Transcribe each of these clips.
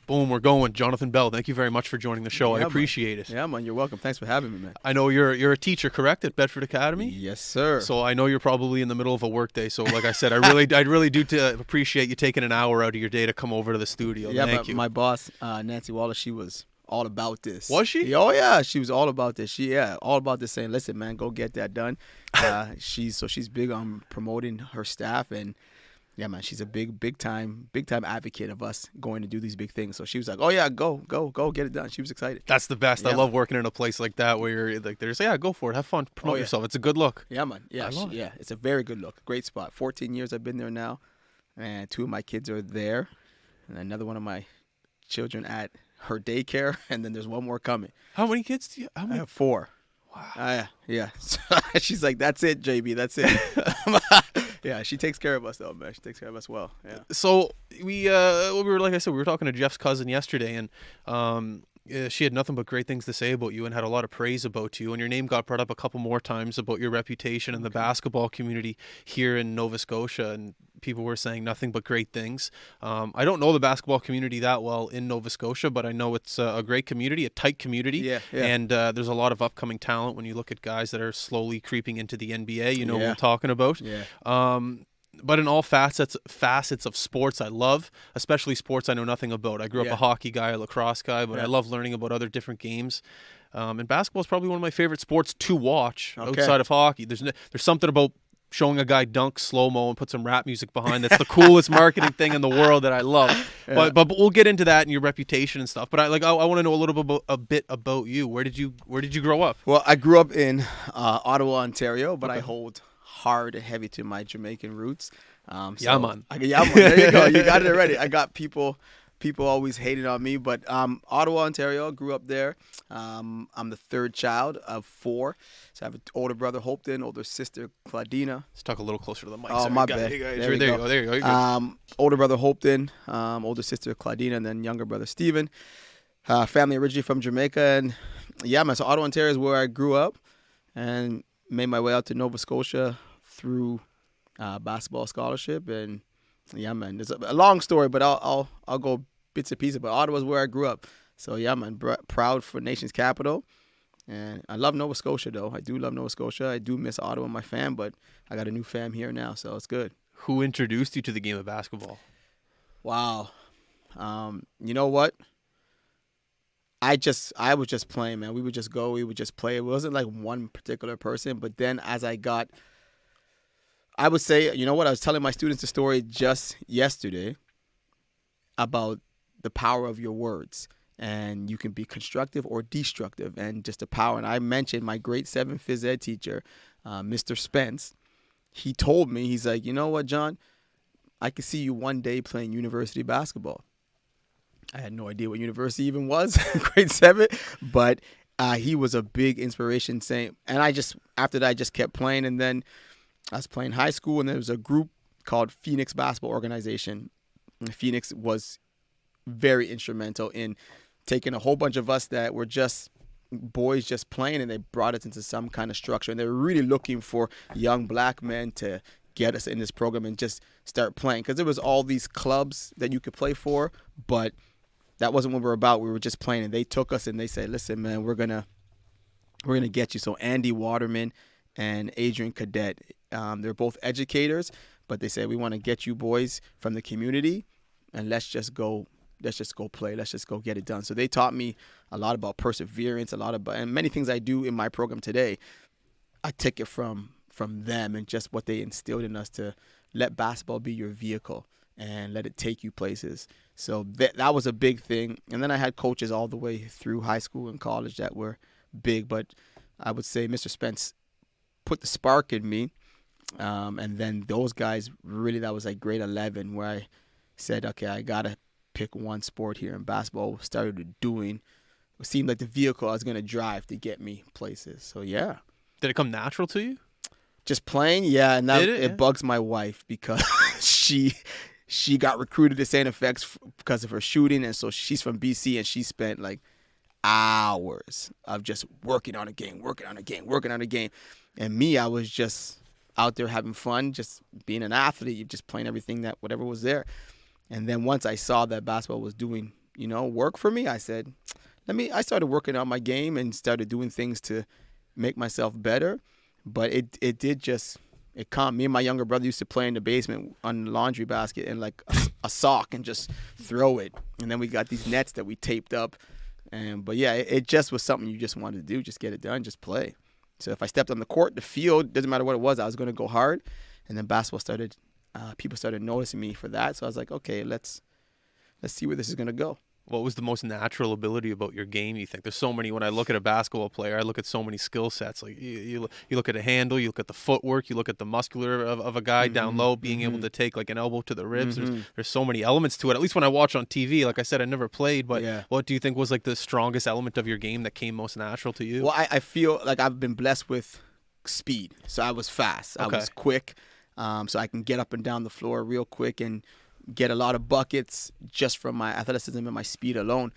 Boom, we're going. Jonathan Bell, thank you very much for joining the show. I Yeah, man. appreciate it. Yeah, man. You're welcome. Thanks for having me, man. I know you're a teacher, correct, at Bedford Academy? Yes, sir. So I know you're probably in the middle of a work day. So like I said, I really do appreciate you taking an hour out of your day to come over to the studio. Yeah, Thank but you. My boss, Nancy Wallace, she was all about this. Was she? Oh yeah, she was all about this. All about this, saying, "Listen, man, go get that done." She's big on promoting her staff, and yeah, man, she's a big time advocate of us going to do these big things. So she was like, "Oh yeah, go get it done." She was excited. That's the best. Yeah, I love working in a place like that where you're like, there's go for it, have fun, promote yourself. It's a good look. Yeah, man. Yeah, it's a very good look. Great spot. 14 years I've been there now, and 2 of my kids are there, and another one of my children at her daycare, and then there's one more coming. How many kids do you? How I many? have 4. Wow. Yeah. So she's like, "That's it, JB. That's it." Yeah, she takes care of us though, man. She takes care of us well. Yeah. So we were, like I said, we were talking to Jeff's cousin yesterday, and she had nothing but great things to say about you and had a lot of praise about you. And your name got brought up a couple more times about your reputation in the basketball community here in Nova Scotia, and people were saying nothing but great things. I don't know the basketball community that well in Nova Scotia, but I know it's a great community, a tight community. Yeah. And there's a lot of upcoming talent when you look at guys that are slowly creeping into the NBA. You know what Yeah. I'm talking about. Yeah. But in all facets of sports, I love, especially sports I know nothing about. I grew up a hockey guy, a lacrosse guy, but I love learning about other different games. And basketball is probably one of my favorite sports to watch outside of hockey. There's something about showing a guy dunk slow-mo and put some rap music behind that's the coolest marketing thing in the world that I love. Yeah. But we'll get into that and your reputation and stuff. But I want to know a bit about you. Where did you grow up? Well, I grew up in Ottawa, Ontario, but I hold hard and heavy to my Jamaican roots. Yeah, man. There you go. You got it already. I got people always hated on me, but Ottawa, Ontario, grew up there. I'm the third child of 4. So I have an older brother, Hopeton, older sister, Claudina. Let's talk a little closer to the mic. Oh, my bad. There you go. Older brother, Hopeton, older sister, Claudina, and then younger brother, Steven. Family originally from Jamaica. And yeah, man, so Ottawa, Ontario is where I grew up and made my way out to Nova Scotia through basketball scholarship. And yeah, man, it's a long story, but I'll go bits and pieces. But Ottawa's where I grew up. So yeah, man, proud for nation's capital. And I love Nova Scotia, though. I do love Nova Scotia. I do miss Ottawa, my fam, but I got a new fam here now, so it's good. Who introduced you to the game of basketball? Wow. You know what? I was just playing, man. We would just go. We would just play. It wasn't like one particular person. But then as I would say, you know what? I was telling my students a story just yesterday about the power of your words. And you can be constructive or destructive, and just the power. And I mentioned my grade 7 phys ed teacher, Mr. Spence. He told me, he's like, "You know what, John? I could see you one day playing university basketball." I had no idea what university even was, grade 7, but he was a big inspiration. Saying, and after that, I just kept playing. And then I was playing high school, and there was a group called Phoenix Basketball Organization. And Phoenix was very instrumental in taking a whole bunch of us that were just boys just playing, and they brought us into some kind of structure. And they were really looking for young black men to get us in this program and just start playing, because there was all these clubs that you could play for, but that wasn't what we were about. We were just playing, and they took us and they said, "Listen, man, we're gonna get you." So Andy Waterman and Adrian Cadet, they're both educators, but they said, "We want to get you boys from the community, and let's just go play. Let's just go get it done." So they taught me a lot about perseverance, and many things I do in my program today. I took it from them and just what they instilled in us, to let basketball be your vehicle and let it take you places. So that was a big thing. And then I had coaches all the way through high school and college that were big, but I would say Mr. Spence put the spark in me. And then those guys really, that was like grade 11 where I said, okay, I got to pick one sport here, and basketball started doing. It seemed like the vehicle I was going to drive to get me places. So, yeah. Did it come natural to you? Just playing? Yeah, and it bugs my wife because she got recruited to STFX because of her shooting, and so she's from BC, and she spent like hours of just working on a game. And me, I was just out there having fun, just being an athlete, just playing everything, that whatever was there. And then once I saw that basketball was doing work for me? I said, I started working on my game and started doing things to make myself better. But it did just, it calmed me. And my younger brother used to play in the basement on the laundry basket and like a sock and just throw it. And then we got these nets that we taped up. But yeah, it just was something you just wanted to do. Just get it done, just play. So if I stepped on the court, the field, doesn't matter what it was, I was going to go hard. And then basketball started, people started noticing me for that. So I was like, okay, let's see where this is going to go. What was the most natural ability about your game, you think? There's so many. When I look at a basketball player, I look at so many skill sets. Like you look at a handle, you look at the footwork, you look at the muscular of a guy down low, being able to take like an elbow to the ribs. There's so many elements to it. At least when I watch on TV, like I said, I never played. But what do you think was like the strongest element of your game that came most natural to you? Well, I feel like I've been blessed with speed. So I was fast. I was quick. So I can get up and down the floor real quick and get a lot of buckets just from my athleticism and my speed alone.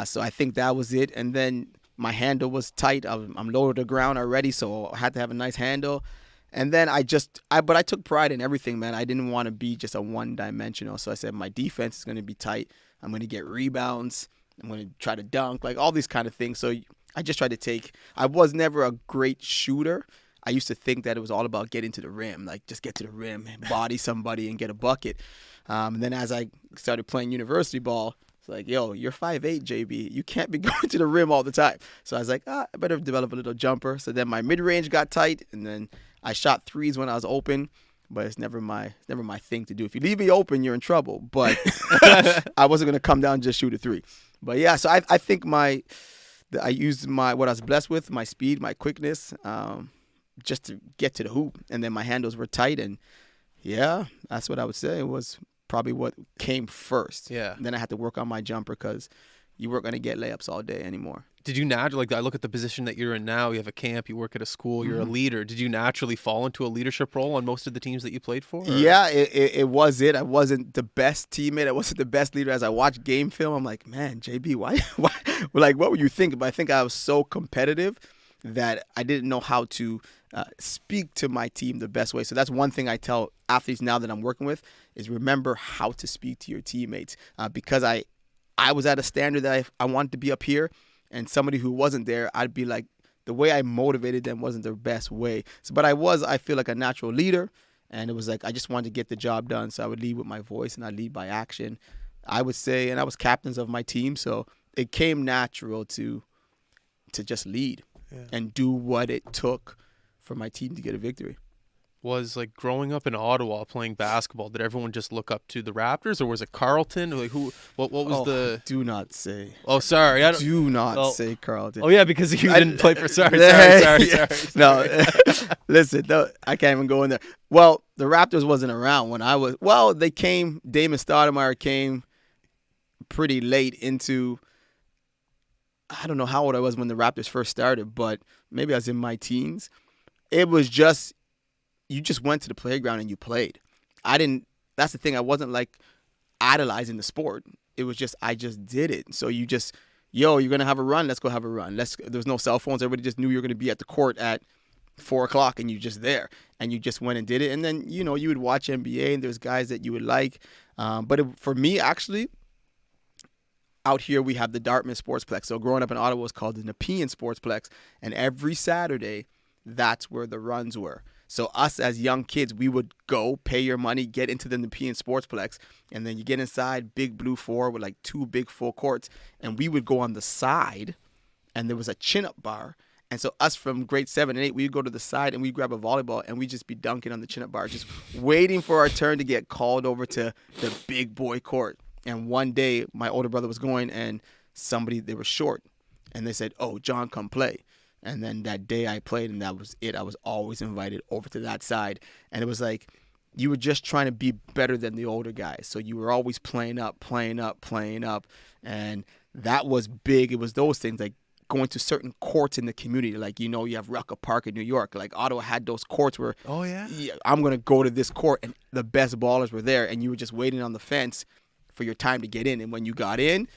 So I think that was it. And then my handle was tight. I'm low to the ground already, so I had to have a nice handle. And then I took pride in everything, man. I didn't want to be just a one-dimensional. So I said my defense is going to be tight. I'm going to get rebounds. I'm going to try to dunk, like all these kind of things. So I just tried to I was never a great shooter. I used to think that it was all about getting to the rim, like just get to the rim, body somebody, and get a bucket. And then as I started playing university ball, it's like, yo, you're 5'8", JB. You can't be going to the rim all the time. So I was like, I better develop a little jumper. So then my mid-range got tight, and then I shot threes when I was open, but it's never my thing to do. If you leave me open, you're in trouble. But I wasn't going to come down and just shoot a three. But yeah, so I think I used what I was blessed with, my speed, my quickness, just to get to the hoop. And then my handles were tight, and yeah, that's what I would say. It was probably what came first. Yeah. And then I had to work on my jumper because you weren't going to get layups all day anymore. Did you naturally, like I look at the position that you're in now, you have a camp, you work at a school, you're a leader. Did you naturally fall into a leadership role on most of the teams that you played for? Or? Yeah, it was it. I wasn't the best teammate. I wasn't the best leader. As I watched game film, I'm like, man, JB, why? Like, what were you thinking? But I think I was so competitive that I didn't know how to speak to my team the best way. So that's one thing I tell athletes now that I'm working with is remember how to speak to your teammates. Because I was at a standard that I wanted to be up here, and somebody who wasn't there, I'd be like, the way I motivated them wasn't the best way. So, but I feel like a natural leader, and it was like I just wanted to get the job done. So I would lead with my voice and I lead by action, I would say, and I was captains of my team. So it came natural to just lead and do what it took for my team to get a victory. Was like growing up in Ottawa playing basketball, did everyone just look up to the Raptors, or was it Carleton? Like what was the? Do not say. Oh, sorry. Do not say Carleton. Oh yeah, because you didn't play for. Sorry. No, listen, no, I can't even go in there. Well, the Raptors wasn't around when I was. Well, they came. Damon Stoudemire came pretty late into. I don't know how old I was when the Raptors first started, but maybe I was in my teens. It was just. You just went to the playground and you played. That's the thing. I wasn't like idolizing the sport. It was just, I just did it. So you just, you're going to have a run. Let's go have a run. There was no cell phones. Everybody just knew you were going to be at the court at 4:00 and you're just there. And you just went and did it. And then, you would watch NBA and there's guys that you would like. For me, actually, out here we have the Dartmouth Sportsplex. So growing up in Ottawa was called the Nepean Sportsplex. And every Saturday, that's where the runs were. So us as young kids, we would go, pay your money, get into the Nepean Sportsplex, and then you get inside, big blue floor with like 2 big full courts, and we would go on the side, and there was a chin-up bar. And so us from grade 7 and 8, we'd go to the side, and we'd grab a volleyball, and we'd just be dunking on the chin-up bar, just waiting for our turn to get called over to the big boy court. And one day, my older brother was going, and they were short, and they said, oh, John, come play. And then that day I played, and that was it. I was always invited over to that side. And it was like you were just trying to be better than the older guys. So you were always playing up. And that was big. It was those things like going to certain courts in the community. Like, you have Rucker Park in New York. Like Ottawa had those courts where, I'm going to go to this court. And the best ballers were there. And you were just waiting on the fence for your time to get in. And when you got in,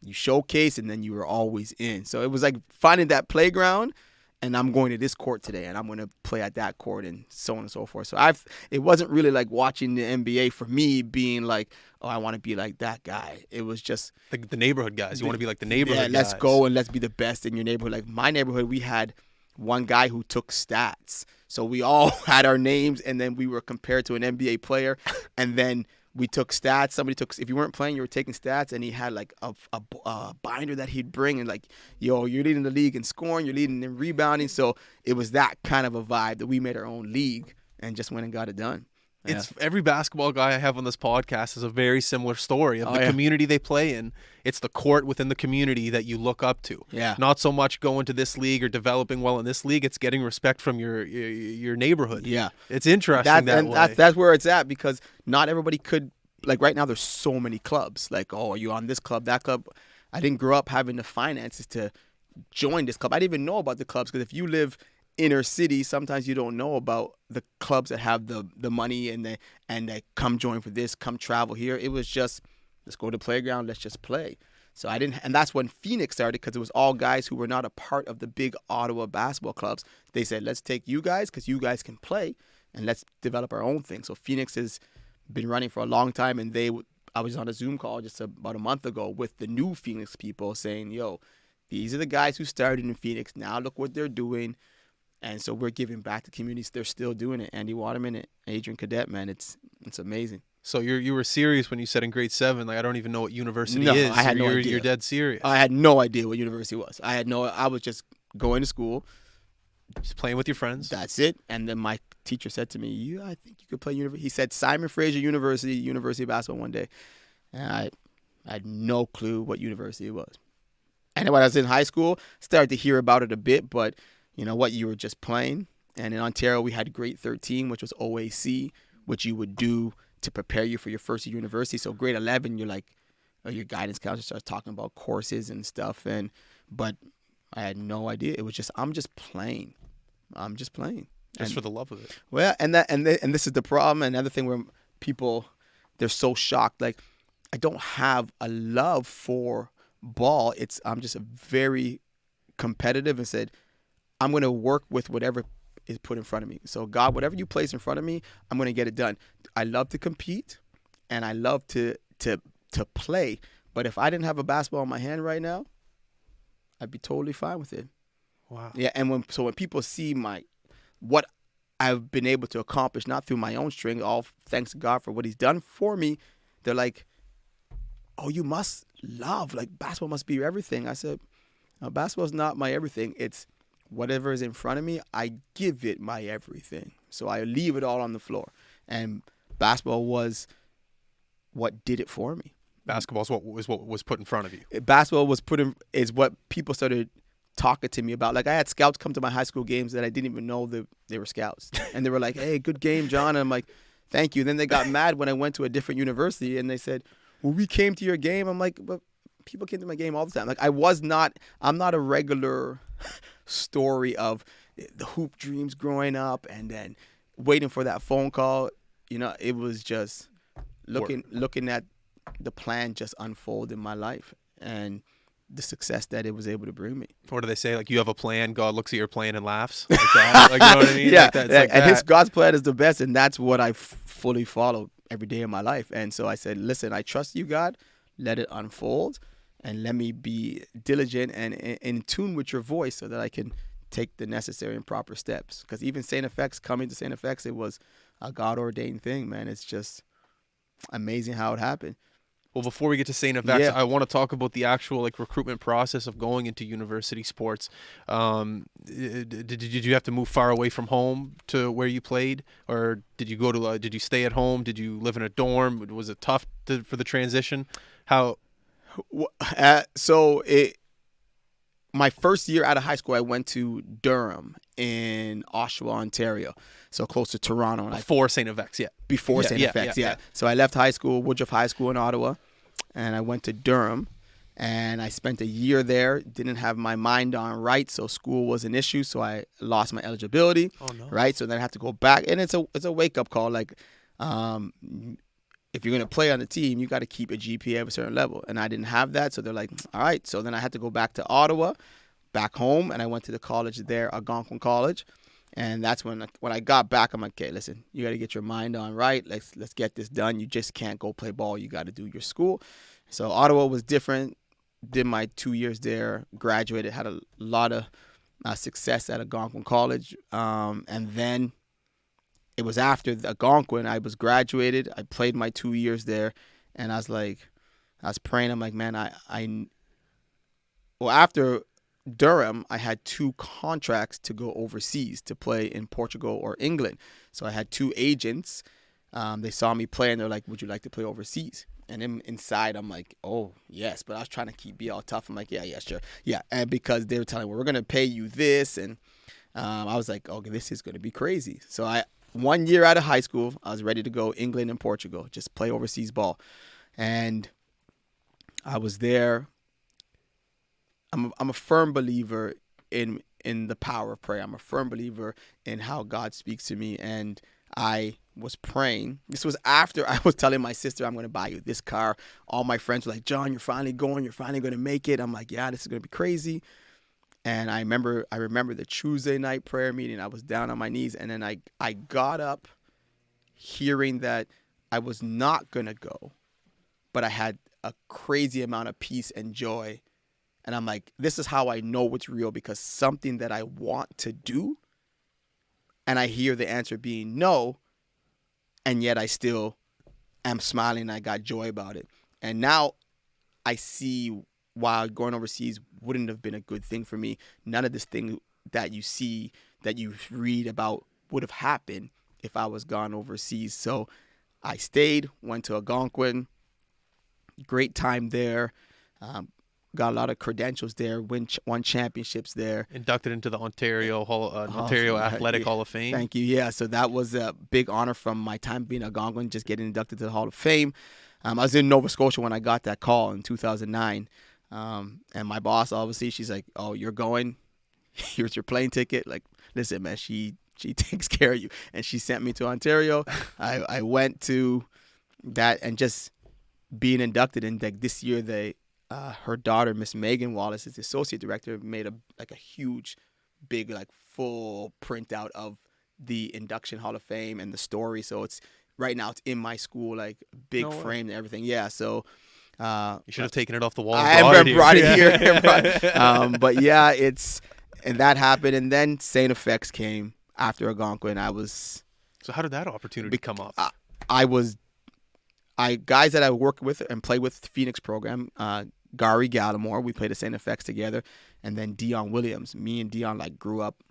you showcase, and then you were always in. So it was like finding that playground and I'm going to this court today, and I'm going to play at that court, and so on and so forth. So it wasn't really like watching the NBA for me being like, oh, I want to be like that guy. It was just the neighborhood guys. You want to be like the neighborhood guys. Let's go and let's be the best in your neighborhood. Like my neighborhood, we had one guy who took stats. So we all had our names, and then we were compared to an NBA player, and then we took stats. Somebody took, if you weren't playing, you were taking stats, and he had like a binder that he'd bring, and like, yo, you're leading the league in scoring, you're leading in rebounding. So it was that kind of a vibe that we made our own league and just went and got it done. Yeah. It's every basketball guy I have on this podcast has a very similar story of the community they play in. It's the court within the community that you look up to. Yeah. Not so much going to this league or developing well in this league. It's getting respect from your neighborhood. Yeah. It's interesting that's where it's at, because not everybody could, like right now there's so many clubs. Like, oh, are you on this club, that club? I didn't grow up having the finances to join this club. I didn't even know about the clubs, because if you live inner city, sometimes you don't know about the clubs that have the money and they come join for this, come travel here. It was just, let's go to the playground, let's just play. So I didn't, and that's when Phoenix started, because it was all guys who were not a part of the big Ottawa basketball clubs. They said, let's take you guys, because you guys can play, and let's develop our own thing. So Phoenix has been running for a long time, and I was on a Zoom call just about a month ago with the new Phoenix people saying, yo, these are the guys who started in Phoenix. Now look what they're doing. And so we're giving back to communities. They're still doing it. Andy Waterman and Adrian Cadet, man, it's amazing. So you were serious when you said in grade 7, like, I don't even know what university no, is. I had no idea. You're dead serious. I had no idea what university was. I was just going to school. Just playing with your friends. That's it. And then my teacher said to me, I think you could play university. He said Simon Fraser University of basketball one day. And I had no clue what university it was. And then when I was in high school, started to hear about it a bit, but you know what? You were just playing. And in Ontario, we had grade 13, which was OAC, which you would do to prepare you for your first year university. So grade 11, you're like, your guidance counselor starts talking about courses and stuff. But I had no idea. It was just, I'm just playing. Just for the love of it. Well, and this is the problem. Another thing where people, they're so shocked. Like, I don't have a love for ball. I'm just very competitive, and said, I'm going to work with whatever is put in front of me. So God, whatever you place in front of me, I'm going to get it done. I love to compete, and I love to play. But if I didn't have a basketball in my hand right now, I'd be totally fine with it. Wow. Yeah, and when people see what I've been able to accomplish, not through my own strength, all thanks to God for what He's done for me, they're like, "Oh, you must love, like, basketball must be your everything." I said, no, basketball's not my everything. It's whatever is in front of me, I give it my everything. So I leave it all on the floor. And basketball was what did it for me. Basketball is what was put in front of you. Basketball is what people started talking to me about. Like, I had scouts come to my high school games that I didn't even know that they were scouts. And they were like, "Hey, good game, John." And I'm like, "Thank you." Then they got mad when I went to a different university, and they said, "Well, we came to your game." I'm like, "But people came to my game all the time." Like, I'm not a regular story of the hoop dreams growing up and then waiting for that phone call. You know, it was just looking at the plan just unfold in my life and the success that it was able to bring me. What do they say? Like, you have a plan, God looks at your plan and laughs? Like that? Like, you know what I mean? Yeah, like that. Like and God's plan is the best, and that's what I fully follow every day of my life. And so I said, listen, I trust you, God. Let it unfold, and let me be diligent and in tune with your voice so that I can take the necessary and proper steps. Because even STFX, coming to STFX, it was a God-ordained thing, man. It's just amazing how it happened. Well, before we get to STFX, I want to talk about the actual recruitment process of going into university sports. Did you have to move far away from home to where you played, or did you go to? Did you stay at home? Did you live in a dorm? Was it tough for the transition? How? My first year out of high school, I went to Durham in Oshawa, Ontario, so close to Toronto. Before STFX, yeah. Before STFX, yeah. So I left high school, Woodruff High School in Ottawa, and I went to Durham, and I spent a year there. Didn't have my mind on right, so school was an issue, so I lost my eligibility. Oh, no. Right, so then I have to go back, and it's a wake-up call. Like, if you're going to play on the team, you got to keep a GPA of a certain level. And I didn't have that. So they're like, all right. So then I had to go back to Ottawa, back home, and I went to the college there, Algonquin College. And that's when I got back, I'm like, okay, listen, you got to get your mind on right. Let's get this done. You just can't go play ball. You got to do your school. So Ottawa was different. Did my 2 years there, graduated, had a lot of success at Algonquin College. And then it was after Algonquin, I was graduated. I played my 2 years there. And I was praying. I'm like, man, after Durham, I had 2 contracts to go overseas to play in Portugal or England. So I had 2 agents. They saw me play and they're like, would you like to play overseas? And inside, I'm like, oh, yes. But I was trying to be all tough. I'm like, yeah, sure. Yeah. And because they were telling me, well, we're going to pay you this. And I was like, okay, this is going to be crazy. So 1 year out of high school, I was ready to go England and Portugal, just play overseas ball. And I was there. I'm a firm believer in the power of prayer. I'm a firm believer in how God speaks to me. And I was praying. This was after I was telling my sister, I'm going to buy you this car. All my friends were like, John, you're finally going. You're finally going to make it. I'm like, yeah, this is going to be crazy. And I remember the Tuesday night prayer meeting. I was down on my knees. And then I got up hearing that I was not going to go. But I had a crazy amount of peace and joy. And I'm like, this is how I know it's real, because something that I want to do, and I hear the answer being no, and yet I still am smiling and I got joy about it. And now I see why going overseas wouldn't have been a good thing for me. None of this thing that you see, that you read about, would have happened if I was gone overseas. So I stayed, went to Algonquin, great time there. Got a lot of credentials there, won championships there. Inducted into the Ontario Athletic Hall of Fame. Thank you. Yeah, so that was a big honor from my time being at Algonquin, just getting inducted to the Hall of Fame. I was in Nova Scotia when I got that call in 2009. And my boss, obviously, she's like, oh, you're going? Here's your plane ticket. Like, listen, man, she takes care of you. And she sent me to Ontario. I went to that, and just being inducted in this year, her daughter, Miss Megan Wallace, is the associate director, made a huge, big, full printout of the induction Hall of Fame and the story. So right now it's in my school, big frame and everything. Yeah. So you should have taken it off the wall. I brought it here. But yeah, and that happened, and then STFX came after Algonquin. So how did that opportunity come up? Guys that I work with and play with the Phoenix program, Gary Gallimore, we played at STFX together, and then Dion Williams. Me and Dion grew up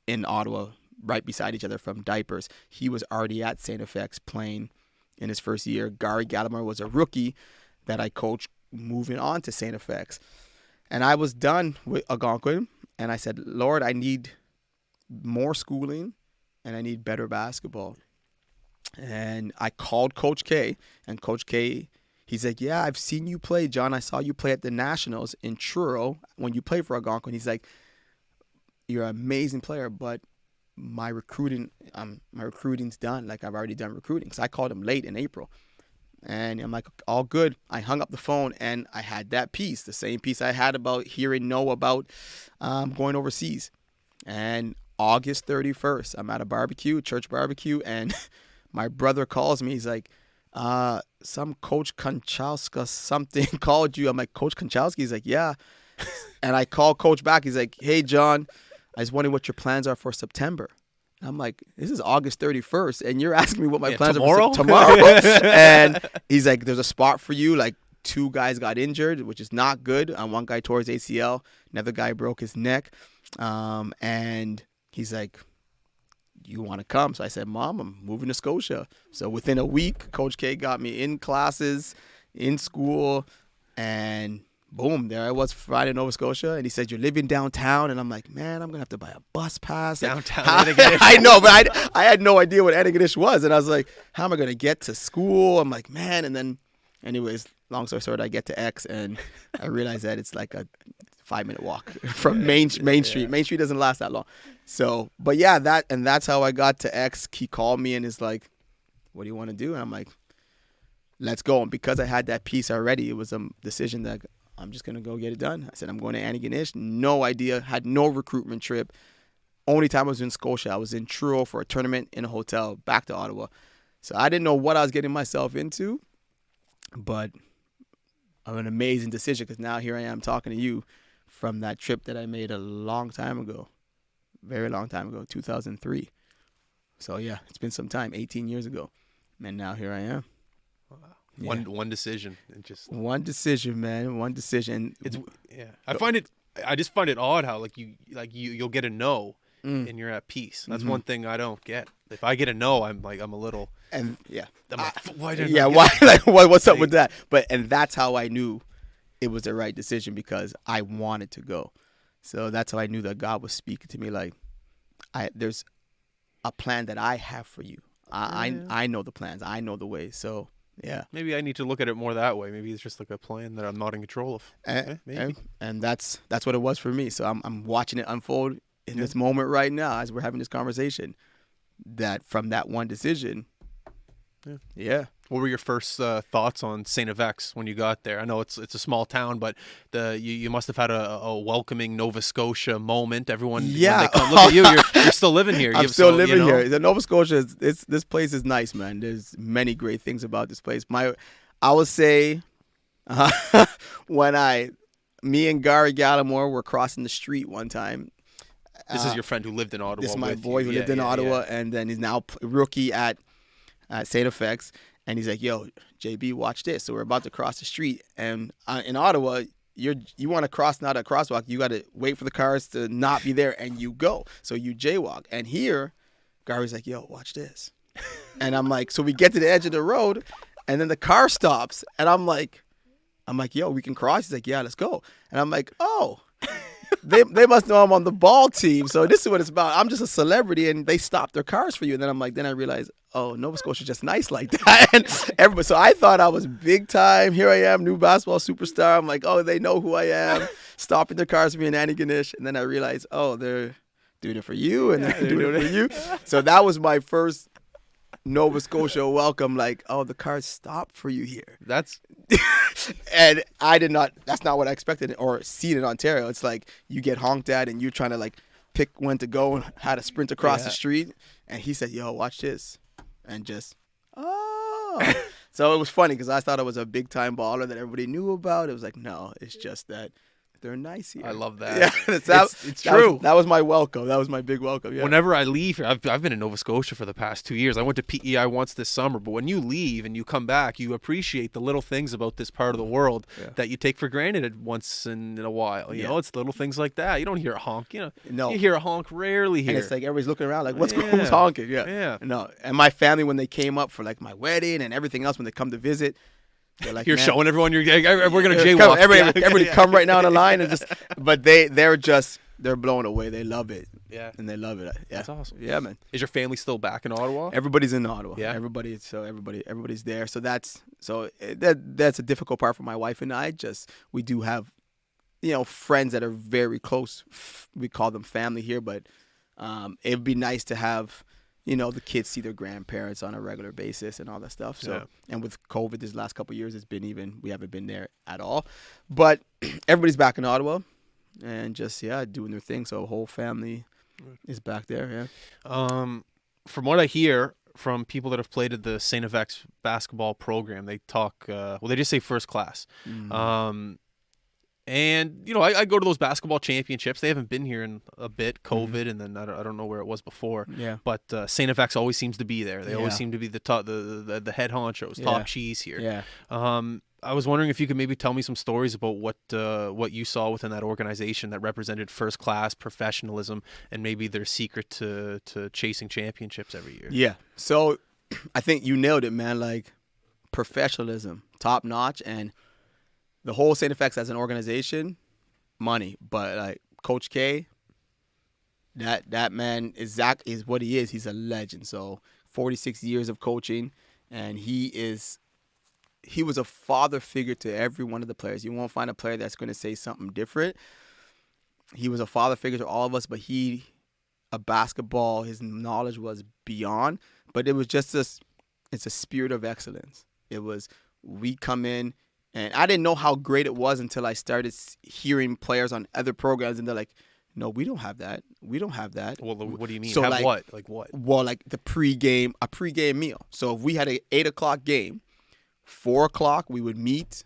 in Ottawa, right beside each other from diapers. He was already at STFX playing in his first year. Gary Gallimore was a rookie that I coached moving on to STFX. And I was done with Algonquin, and I said, Lord, I need more schooling, and I need better basketball. And I called Coach K, and Coach K, he's like, yeah, I've seen you play, John. I saw you play at the Nationals in Truro when you played for Algonquin. He's like, you're an amazing player, but my recruiting's done. I've already done recruiting. So I called him late in April. And I'm like, all good. I hung up the phone, and I had that piece, the same piece I had about hearing no about going overseas. And August 31st, I'm at a church barbecue, and my brother calls me. He's like, some Coach Konchowska something called you. I'm like, Coach Konchowski? He's like, yeah. And I call Coach back. He's like, hey, John, I was wondering what your plans are for September. And I'm like, this is August 31st, and you're asking me what my plans are for tomorrow? And he's like, there's a spot for you. 2 guys got injured, which is not good. One guy tore his ACL. Another guy broke his neck. And he's like, you want to come? So I said, Mom, I'm moving to Scotia. So within a week, Coach K got me in classes, in school, and boom, there I was, Friday in Nova Scotia. And he said, you're living downtown. And I'm like, man, I'm going to have to buy a bus pass. Downtown Antigonish. I know, but I had no idea what Antigonish was. And I was like, how am I going to get to school? I'm like, man. And then, anyways, long story short, I get to X, and I realize that it's like a 5-minute walk from Main Street. Yeah. Main Street doesn't last that long. So, but yeah, that's how I got to X. He called me and is like, what do you want to do? And I'm like, let's go. And because I had that piece already, it was a decision that I'm just going to go get it done. I said, I'm going to Antigonish. No idea. Had no recruitment trip. Only time I was in Scotia, I was in Truro for a tournament in a hotel, back to Ottawa. So I didn't know what I was getting myself into, but an amazing decision because now here I am talking to you from that trip that I made a long time ago, very long time ago, 2003. So yeah, it's been some time, 18 years ago, and now here I am. Wow. Yeah. One decision, and just one decision, man. One decision. It's I just find it odd how you'll get a no and you're at peace. That's one thing I don't get. If I get a no, I'm a little. And yeah, I'm like, why didn't why? Like, what's up with that? And that's how I knew it was the right decision because I wanted to go. So that's how I knew that God was speaking to me. Like, there's a plan that I have for you. I know the plans. I know the way. So yeah, maybe I need to look at it more that way. Maybe it's just like a plan that I'm not in control of. And that's what it was for me. So I'm watching it unfold in this moment right now as we're having this conversation. That from that one decision. Yeah. What were your first thoughts on STFX when you got there? I know it's a small town, but you must have had a welcoming Nova Scotia moment. Everyone, when they come look at you, you're still living here. I'm still living here. The Nova Scotia this place is nice, man. There's many great things about this place. I would say when me and Gary Gallimore were crossing the street one time. This is your friend who lived in Ottawa. This is my boy who lived in Ottawa, and then he's now rookie at STFX. And he's like, "Yo, JB, watch this." So we're about to cross the street, and in Ottawa, you want to cross, not a crosswalk. You got to wait for the cars to not be there, and you go. So you jaywalk. And here, Gary's like, "Yo, watch this," and I'm like, so we get to the edge of the road, and then the car stops, and I'm like, "Yo, we can cross." He's like, "Yeah, let's go," and I'm like, "Oh." They must know I'm on the ball team, so this is what it's about. I'm just a celebrity, and they stop their cars for you. And then then I realized, oh, Nova Scotia's just nice like that. And everybody, so I thought I was big time. Here I am, new basketball superstar. I'm like, oh, they know who I am. Stopping their cars for me in Antigonish. And then I realized, oh, they're doing it for you, and they're doing it for you. So that was my first Nova Scotia welcome. Like, oh, the cars stop for you here. That's and that's not what I expected or seen in Ontario. It's like you get honked at and you're trying to like pick when to go and how to sprint across the street. And he said, "Yo, watch this." And just, oh. So it was funny because I thought I was a big time baller that everybody knew about. It was like, no, it's just that they're nice here. I love that. Yeah, it's true. That was my welcome. That was my big welcome. Yeah. Whenever I leave here, I've been in Nova Scotia for the past 2 years. I went to PEI once this summer, but when you leave and you come back, you appreciate the little things about this part of the world that you take for granted once in a while. You know, it's little things like that. You don't hear a honk. You hear a honk rarely here. And it's like everybody's looking around like, who's honking? Yeah. No. And my family, when they came up for like my wedding and everything else, when they come to visit, they're like, you're showing everyone we're gonna jaywalk. Everybody come right now on the line and just. But they're blown away. They love it. Yeah, and they love it. Yeah, that's awesome. Yeah, man. Is your family still back in Ottawa? Everybody's in Ottawa. Yeah, everybody's there. So that's a difficult part for my wife and I. We do have, friends that are very close. We call them family here, but it'd be nice to have. The kids see their grandparents on a regular basis and all that stuff. So, and with COVID this last couple of years, we haven't been there at all. But everybody's back in Ottawa and just, doing their thing. So, the whole family is back there, From what I hear from people that have played at the STFX basketball program, they talk, they just say first class. And, I go to those basketball championships. They haven't been here in a bit, COVID, and then I don't know where it was before. Yeah. But STFX always seems to be there. They always seem to be the top, the head honchos, top cheese here. Yeah. I was wondering if you could maybe tell me some stories about what you saw within that organization that represented first class professionalism and maybe their secret to chasing championships every year. Yeah. So I think you nailed it, man. Like professionalism, top notch, and the whole STFX as an organization, money. But like Coach K, that man is what he is. He's a legend. So 46 years of coaching, and he was a father figure to every one of the players. You won't find a player that's going to say something different. He was a father figure to all of us, but his knowledge was beyond. But it was just it's a spirit of excellence. It was, we come in, And I didn't know how great it was until I started hearing players on other programs, and they're like, no, we don't have that. We don't have that. Well, what do you mean? So, have like, what? Like what? Well, like a pregame meal. So if we had an 8 o'clock game, 4 o'clock we would meet.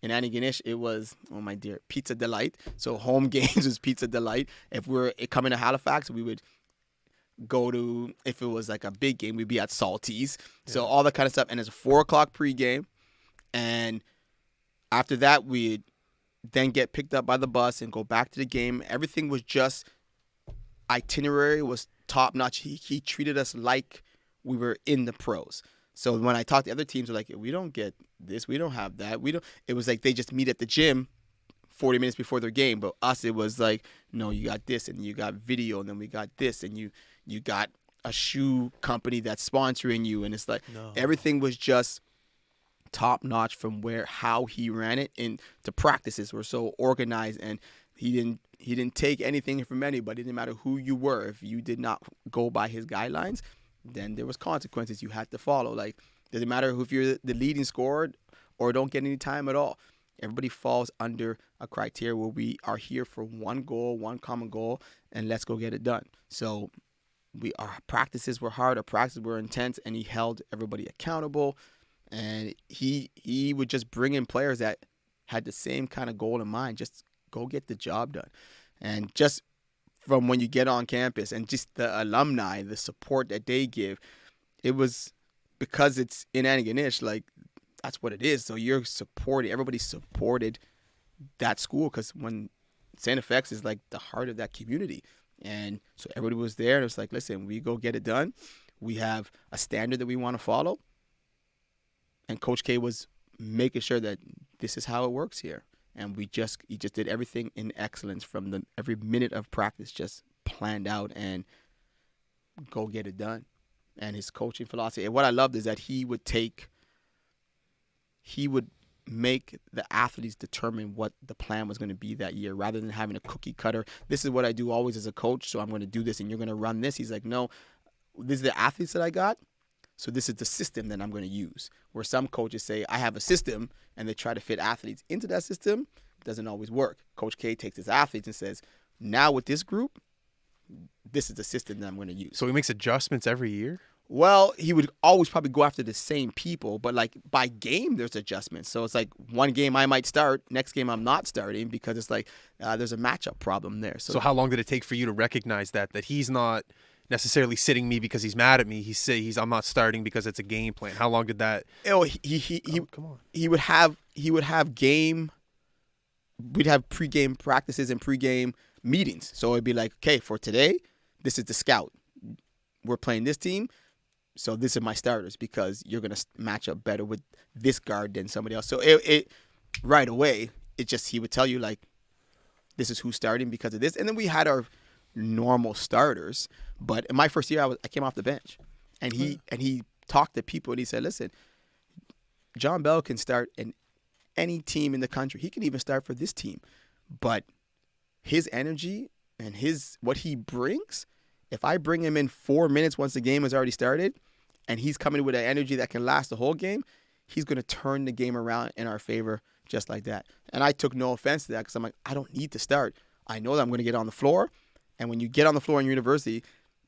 In Antigonish, it was, oh my dear, Pizza Delight. So home games was Pizza Delight. If we're coming to Halifax, we would go to, if it was like a big game, we'd be at Salty's. Yeah. So all that kind of stuff. And it's a 4 o'clock pregame. And after that, we'd then get picked up by the bus and go back to the game. Everything was just, itinerary was top notch. He treated us like we were in the pros. So when I talked to other teams, they're like, we don't get this, we don't have that. It was like they just meet at the gym 40 minutes before their game. But us, it was like, no, you got this, and you got video, and then we got this, and you got a shoe company that's sponsoring you. And it's like everything was just top notch from how he ran it. And the practices were so organized, and he didn't take anything from anybody. It didn't matter who you were. If you did not go by his guidelines, then there was consequences you had to follow. Like, doesn't matter if you're the leading scorer or don't get any time at all. Everybody falls under a criteria where we are here for one goal, one common goal, and let's go get it done. So our practices were hard, our practices were intense, and he held everybody accountable. And he would just bring in players that had the same kind of goal in mind, just go get the job done. And just from when you get on campus and just the alumni, the support that they give, it was because it's in Antigonish, like that's what it is. So you're supported. Everybody supported that school because when STFX is like the heart of that community. And so everybody was there and it was like, listen, we go get it done. We have a standard that we want to follow. And Coach K was making sure that this is how it works here. And he just did everything in excellence from every minute of practice, just planned out and go get it done. And his coaching philosophy. And what I loved is that he would make the athletes determine what the plan was going to be that year rather than having a cookie cutter. This is what I do always as a coach, so I'm going to do this and you're going to run this. He's like, no, this is the athletes that I got. So this is the system that I'm going to use. Where some coaches say, I have a system, and they try to fit athletes into that system. It doesn't always work. Coach K takes his athletes and says, now with this group, this is the system that I'm going to use. So he makes adjustments every year? Well, he would always probably go after the same people, but like by game, there's adjustments. So it's like one game I might start, next game I'm not starting because it's like there's a matchup problem there. So how long did it take for you to recognize that he's not necessarily sitting me because he's mad at me? I'm not starting because it's a game plan. How long did that? Oh, come on. He would have game. We'd have pregame practices and pregame meetings. So it'd be like, okay, for today, this is the scout. We're playing this team, so this is my starters because you're gonna match up better with this guard than somebody else. So it right away, he would tell you like, this is who's starting because of this, and then we had our normal starters. But in my first year, I came off the bench, and he talked to people and he said, listen, John Bell can start in any team in the country. He can even start for this team, but his energy and what he brings, if I bring him in 4 minutes once the game has already started, and he's coming with an energy that can last the whole game, he's going to turn the game around in our favor just like that. And I took no offense to that because I'm like, I don't need to start. I know that I'm going to get on the floor, and when you get on the floor in university,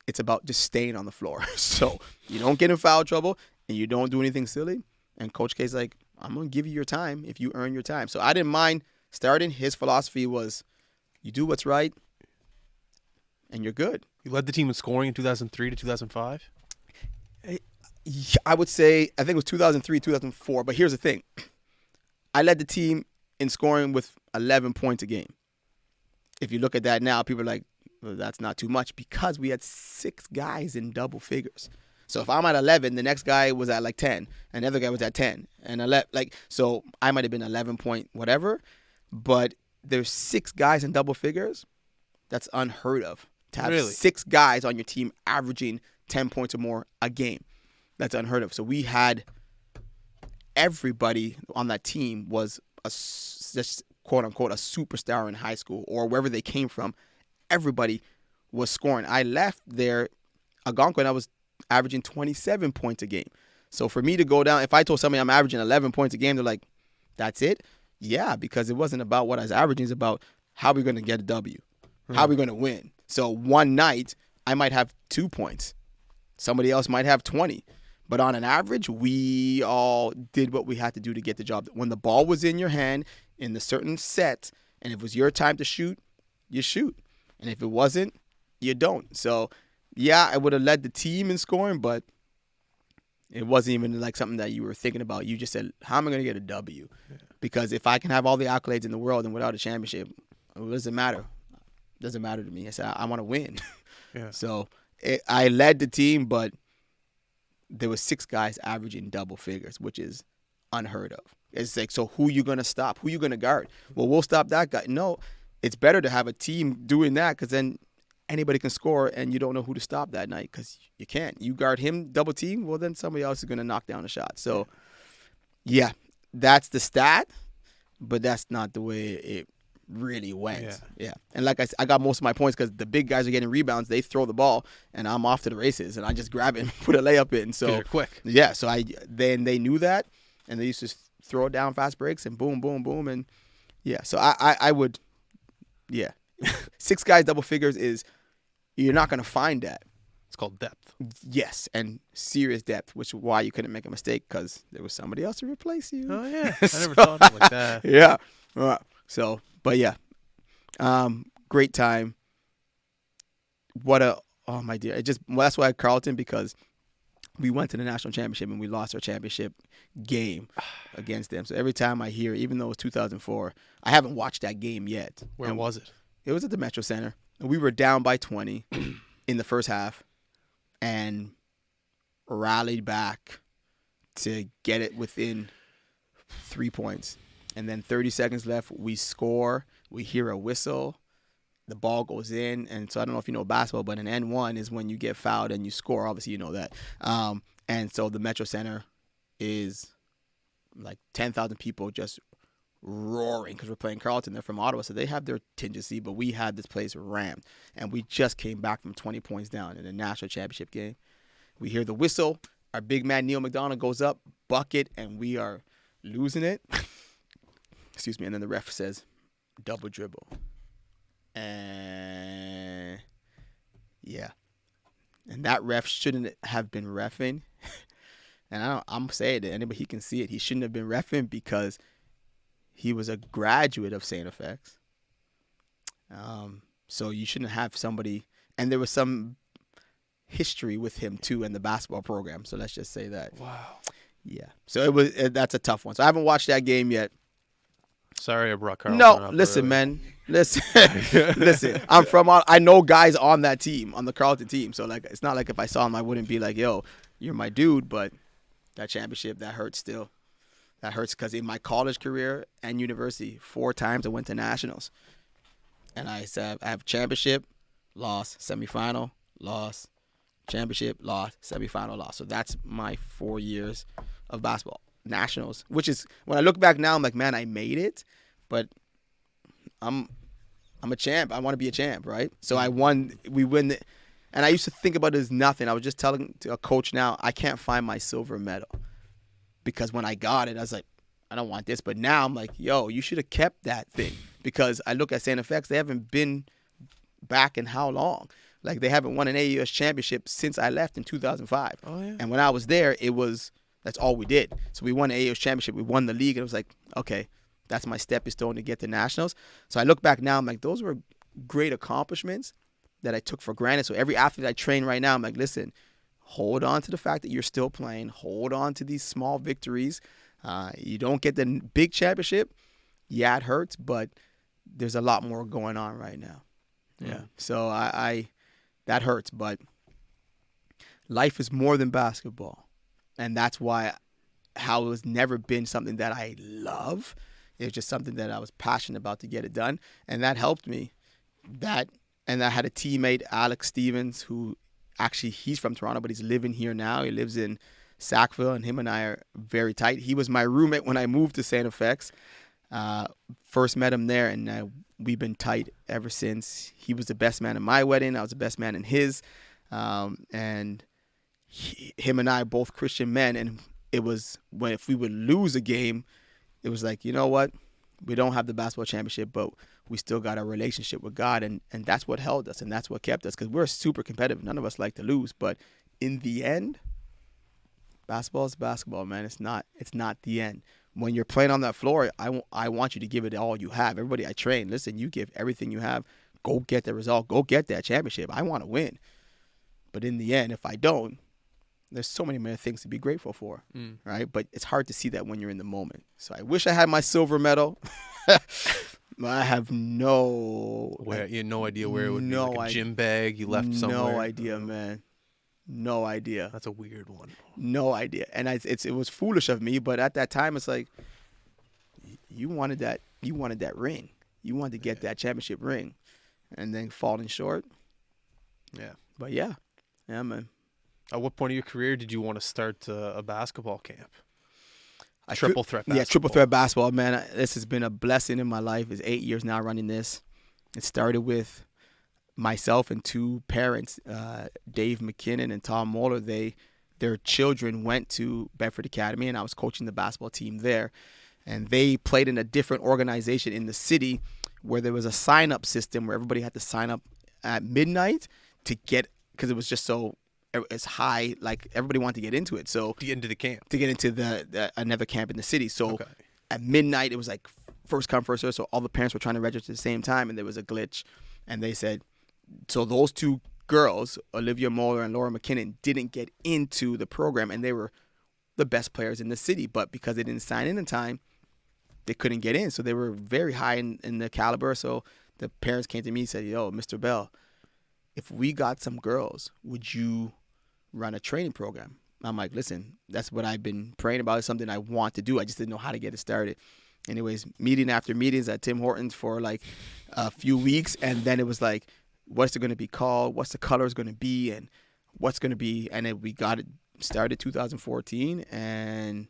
it's about just staying on the floor. So you don't get in foul trouble and you don't do anything silly. And Coach K's like, I'm going to give you your time if you earn your time. So I didn't mind starting. His philosophy was you do what's right and you're good. You led the team in scoring in 2003 to 2005? I would say, I think it was 2003, 2004. But here's the thing. I led the team in scoring with 11 points a game. If you look at that now, people are like, well, that's not too much because we had 6 guys in double figures. So if I'm at 11, the next guy was at like 10, and the other guy was at 10, and 11. So I might have been 11 point whatever, but there's 6 guys in double figures. That's unheard of. To have 6 guys on your team averaging 10 points or more a game, that's unheard of. So we had everybody on that team was just quote unquote a superstar in high school or wherever they came from. Everybody was scoring. I left there, Algonquin, I was averaging 27 points a game. So for me to go down, if I told somebody I'm averaging 11 points a game, they're like, That's it? Yeah, because it wasn't about what I was averaging. It's about how we're going to get a W. How are we going to win? So one night, I might have 2 points. Somebody else might have 20. But on an average, we all did what we had to do to get the job. When the ball was in your hand in the certain set, and if it was your time to shoot, you shoot. And if it wasn't, you don't. So, yeah, I would have led the team in scoring, but it wasn't even like something that you were thinking about. You just said, how am I going to get a W? Yeah. Because if I can have all the accolades in the world and without a championship, it doesn't matter. It doesn't matter to me. I said, I want to win. Yeah. So I led the team, but there was 6 guys averaging double figures, which is unheard of. It's like, so who you going to stop? Who you going to guard? Well, we'll stop that guy. No, it's better to have a team doing that because then anybody can score and you don't know who to stop that night because you can't. You guard him double team, well, then somebody else is going to knock down a shot. So, yeah, that's the stat, but that's not the way it really went. Yeah. And like I said, I got most of my points because the big guys are getting rebounds. They throw the ball, and I'm off to the races, and I just grab it and put a layup in. So you're quick. Yeah, so they knew that, and they used to throw it down fast breaks and boom, boom, boom. And, yeah, so I would, 6 guys double figures is, you're not going to find that. It's called depth. Yes, and serious depth, which is why you couldn't make a mistake because there was somebody else to replace you. Oh, yeah. I never thought of it like that. Yeah. So, but yeah, great time. Oh my dear. That's why Carleton, because we went to the national championship and we lost our championship game against them. So every time I hear, even though it was 2004, I haven't watched that game yet. Where was it? It was at the Metro Center. We were down by 20 in the first half and rallied back to get it within 3 points. And then 30 seconds left, we score, we hear a whistle, the ball goes in. And so I don't know if you know basketball, but an N1 is when you get fouled and you score. Obviously, you know that. And so the Metro Center is like 10,000 people just roaring because we're playing Carleton. They're from Ottawa, so they have their contingency, but we had this place rammed. And we just came back from 20 points down in a national championship game. We hear the whistle. Our big man, Neil McDonough, goes up, bucket, and we are losing it. Excuse me. And then the ref says, double dribble. And, yeah. And that ref shouldn't have been reffing. And I'm saying to anybody, he can see it. He shouldn't have been reffing because he was a graduate of STFX. So you shouldn't have somebody. And there was some history with him, too, in the basketball program. So let's just say that. Wow. Yeah. So that's a tough one. So I haven't watched that game yet. Sorry I brought Carl. No, listen, man. Listen. Listen. I know guys on that team, on the Carleton team. So, like, it's not like if I saw him, I wouldn't be like, yo, you're my dude. But that championship, that hurts still. That hurts because in my college career and university, 4 times I went to nationals. And I said, I have championship, loss, semifinal, loss, championship, loss, semifinal, loss. So that's my 4 years of basketball. Nationals, which is, when I look back now, I'm like, man, I made it, but I'm a champ. I want to be a champ, right? So we win. And I used to think about it as nothing. I was just telling a coach now, I can't find my silver medal. Because when I got it, I was like, I don't want this. But now I'm like, yo, you should have kept that thing. Because I look at STFX, they haven't been back in how long? Like, they haven't won an AUS championship since I left in 2005. Oh, yeah. And when I was there, that's all we did. So we won the AUS championship. We won the league. And it was like, okay, that's my stepping stone to get to nationals. So I look back now, I'm like, those were great accomplishments that I took for granted. So every athlete I train right now, I'm like, listen, hold on to the fact that you're still playing. Hold on to these small victories. You don't get the big championship. Yeah, it hurts, but there's a lot more going on right now. Yeah. So that hurts, but life is more than basketball. And that's why how it has never been something that I love. It was just something that I was passionate about to get it done. And that helped me. And I had a teammate, Alex Stevens, who actually, he's from Toronto, but he's living here now. He lives in Sackville, and him and I are very tight. He was my roommate when I moved to STFX. First met him there, and we've been tight ever since. He was the best man in my wedding. I was the best man in his. And him and I are both Christian men, and it was if we would lose a game, it was like, you know what? We don't have the basketball championship, but we still got a relationship with God, and that's what held us, and that's what kept us, because we're super competitive. None of us like to lose, but in the end, basketball is basketball, man. It's not the end. When you're playing on that floor, I want you to give it all you have. Everybody I train, listen, you give everything you have. Go get the result. Go get that championship. I want to win. But in the end, if I don't, there's so many more things to be grateful for, right? But it's hard to see that when you're in the moment. So I wish I had my silver medal. I have no idea where it would be. Like a gym bag you left somewhere. No idea, man. No idea. That's a weird one. No idea. And it was foolish of me, but at that time, it's like, you wanted that ring. You wanted to get that championship ring, and then falling short. Yeah. But yeah, man. At what point of your career did you want to start a basketball camp? Triple threat basketball. Yeah, triple threat basketball, man. This has been a blessing in my life. It's 8 years now running this. It started with myself and two parents, Dave McKinnon and Tom Moeller. Their children went to Bedford Academy, and I was coaching the basketball team there. And they played in a different organization in the city where there was a sign-up system where everybody had to sign up at midnight to get, because it was just so it's high, like everybody wanted to get into it. So to get into the camp. To get into the another camp in the city. So at midnight, it was like first come, first serve. So all the parents were trying to register at the same time, and there was a glitch. And they said, so those two girls, Olivia Moeller and Laura McKinnon, didn't get into the program, and they were the best players in the city. But because they didn't sign in time, they couldn't get in. So they were very high in the caliber. So the parents came to me and said, yo, Mr. Bell, if we got some girls, would you run a training program? I'm like, listen, that's what I've been praying about. It's something I want to do. I just didn't know how to get it started. Anyways, meeting after meetings at Tim Hortons for like a few weeks. And then it was like, what's it going to be called? What's the colors going to be? And what's going to be? And then we got it started 2014. And